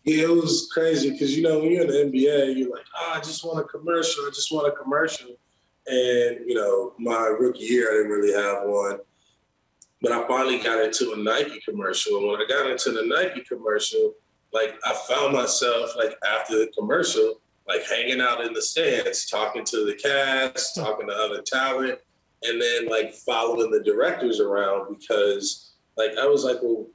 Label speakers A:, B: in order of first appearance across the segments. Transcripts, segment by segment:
A: Yeah, it was crazy because, you know, when you're in the NBA, you're like, I just want a commercial. I just want a commercial. And, you know, my rookie year, I didn't really have one. But I finally got into a Nike commercial. And when I got into the Nike commercial, like I found myself like after the commercial, like hanging out in the stands, talking to the cast, talking to other talent, and then like following the directors around because like I was like, well,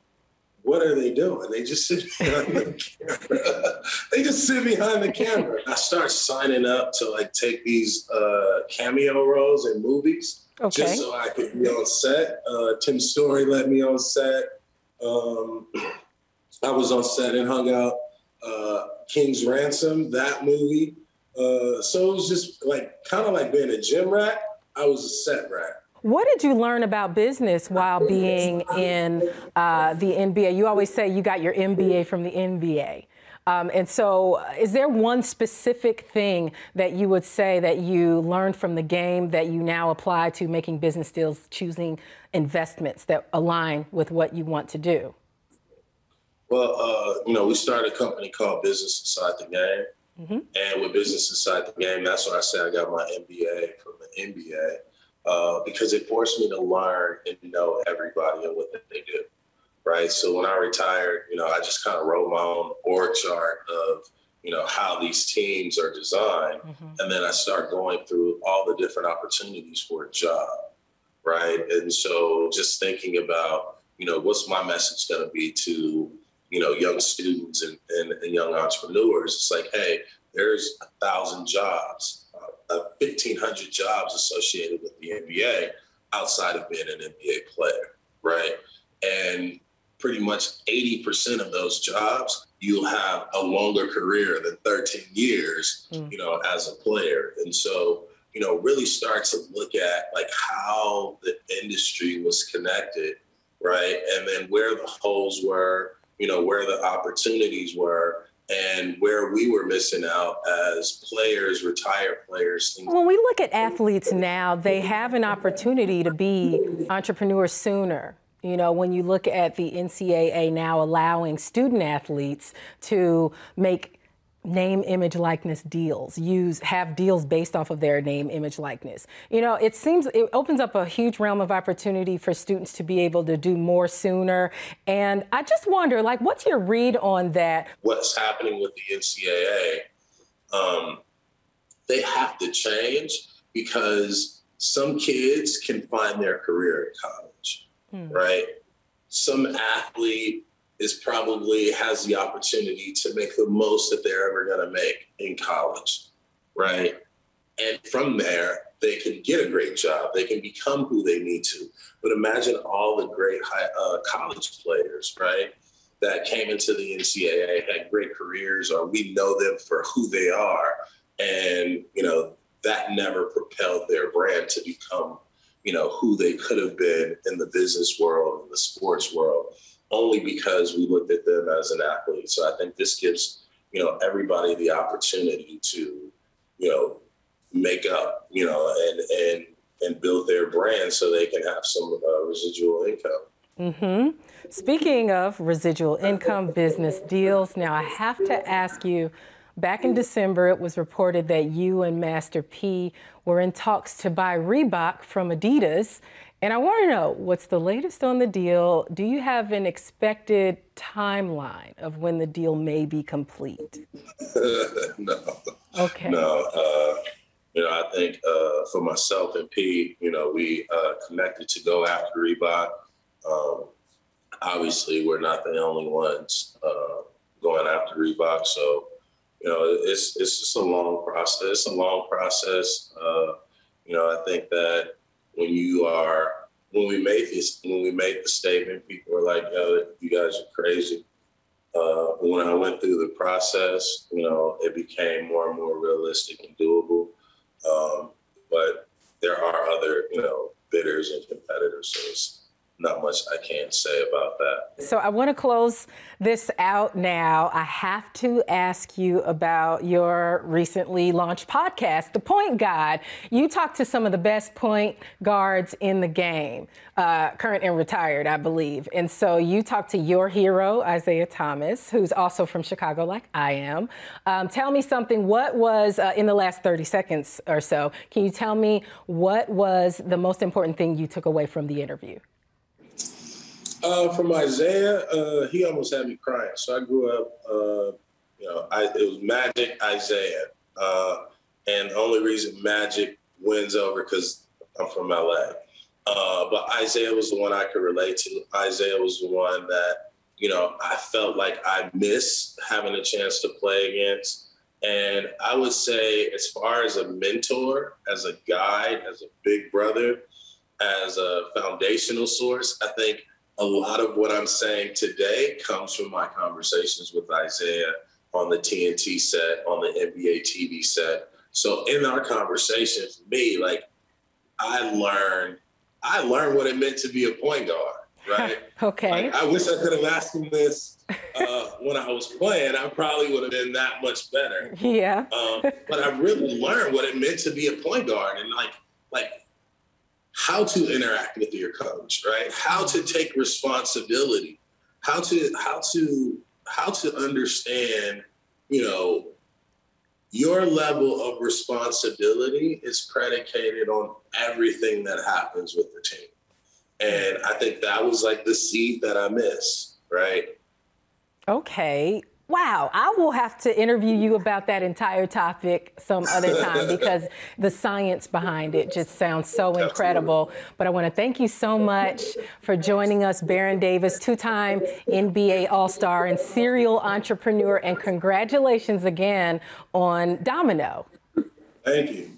A: what are they doing? They just sit behind the camera. They just sit behind the camera. I start signing up to like take these cameo roles in movies just so I could be on set. Tim Story let me on set. I was on set and hung out King's Ransom, that movie. So it was just like kind of like being a gym rat. I was a set rat.
B: What did you learn about business while being in the NBA? You always say you got your MBA from the NBA. And so is there one specific thing that you would say that you learned from the game that you now apply to making business deals, choosing investments that align with what you want to do?
A: Well, you know, we started a company called Business Inside the Game. Mm-hmm. And with Business Inside the Game, that's why I say I got my MBA from the NBA. Because it forced me to learn and know everybody and what they do, right? So when I retired, you know, I just kind of wrote my own org chart of, you know, how these teams are designed. Mm-hmm. And then I start going through all the different opportunities for a job, right? And so just thinking about, you know, what's my message going to be to, you know, young students and young entrepreneurs? It's like, hey, there's 1,000 jobs. 1,500 jobs associated with the NBA outside of being an NBA player, right? And pretty much 80% of those jobs, you'll have a longer career than 13 years, you know, as a player. And so, you know, really start to look at like how the industry was connected, right? And then where the holes were, you know, where the opportunities were, and where we were missing out as players, retired players.
B: When we look at athletes now, they have an opportunity to be entrepreneurs sooner. You know, when you look at the NCAA now allowing student athletes to make name, image, likeness deals, have deals based off of their name, image, likeness. You know, it opens up a huge realm of opportunity for students to be able to do more sooner. And I just wonder, like, what's your read on that?
A: What's happening with the NCAA, they have to change because some kids can find their career in college, right? Some athlete has the opportunity to make the most that they're ever going to make in college, right? And from there, they can get a great job. They can become who they need to. But imagine all the great college players, right, that came into the NCAA, had great careers, or we know them for who they are. And, you know, that never propelled their brand to become, you know, who they could have been in the business world, in the sports world, only because we looked at them as an athlete. So I think this gives, you know, everybody the opportunity to, you know, make up, you know, and build their brand so they can have some residual income.
B: Mm-hmm. Speaking of residual income, business deals, now I have to ask you, back in December, it was reported that you and Master P were in talks to buy Reebok from Adidas. And I want to know, what's the latest on the deal? Do you have an expected timeline of when the deal may be complete?
A: No.
B: Okay.
A: No. You know, I think for myself and P, you know, we connected to go after Reebok. Obviously, we're not the only ones going after Reebok. So, you know, it's just a long process. It's a long process. You know, I think that when we made the statement, people were like, "Yo, you guys are crazy." When I went through the process, you know, it became more and more realistic and doable. But there are other, you know, bidders and competitors. So not much I can't say about that.
B: So I want to close this out now. I have to ask you about your recently launched podcast, The Point Guard. You talk to some of the best point guards in the game, current and retired, I believe. And so you talk to your hero, Isaiah Thomas, who's also from Chicago like I am. Tell me something. What was, in the last 30 seconds or so, can you tell me what was the most important thing you took away from the interview?
A: From Isaiah, he almost had me crying. So I grew up, it was Magic Isaiah. And the only reason Magic wins over because I'm from LA. But Isaiah was the one I could relate to. Isaiah was the one that, I felt like I missed having a chance to play against. And I would say, as far as a mentor, as a guide, as a big brother, as a foundational source, I think a lot of what I'm saying today comes from my conversations with Isaiah on the TNT set, on the NBA TV set. So in our conversation, for me, like, I learned what it meant to be a point guard, right?
B: Okay.
A: Like, I wish I could have asked him this when I was playing. I probably would have been that much better.
B: Yeah.
A: But I really learned what it meant to be a point guard, and like how to interact with your coach, right? How to take responsibility, how to understand, your level of responsibility is predicated on everything that happens with the team. And I think that was like the seed that I missed, right?
B: Okay. Wow, I will have to interview you about that entire topic some other time because the science behind it just sounds so incredible. But I want to thank you so much for joining us, Baron Davis, two-time NBA All-Star and serial entrepreneur, and congratulations again on Domino.
A: Thank you.